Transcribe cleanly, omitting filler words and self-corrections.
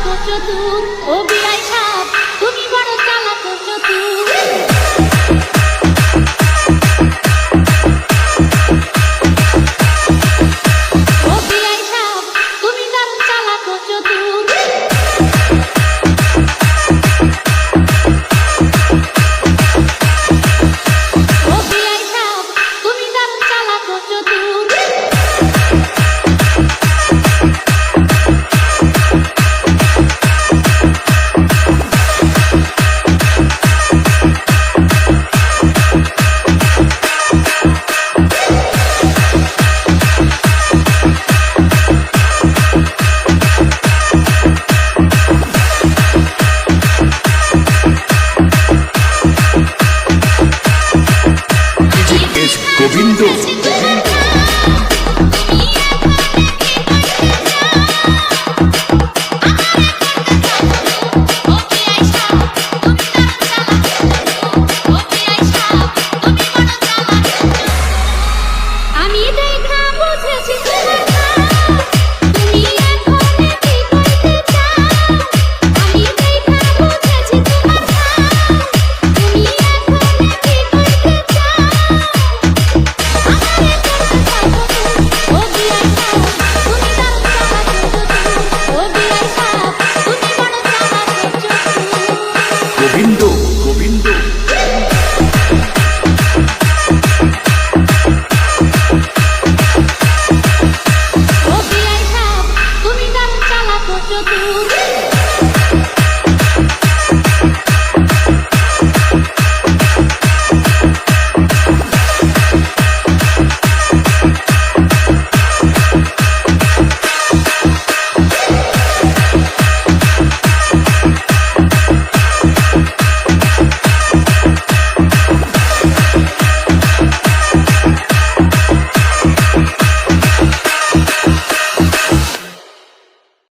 ও চতুর, ও বিআই সাহেব তুমি বড় চালাক ও চতুর। ও বিআই সাহেব তুমি দারুণ চালাক ও চতুর। ও বিআই সাহেব তুমি দারুণ চালাক ও চতুর। গোবিন্দ আমি দেখা বুঝেছি তোমার ভাব, তুমি এখন কি করতে চাও। আমি দেখা বুঝেছি তোমার ভাব, তুমি এখন কি করতে চাও। আমারে করতে চাও চতুর, ও বিআই সাহেব তুমি দারুণ চালাক ও চতুর। ও বিআই সাহেব তুমি বড় চালাক ও চতুর। গোবিন্দ গোবিন্দ ও বিআই সাহেব তুমি দারুণ চালাক ও চতুর।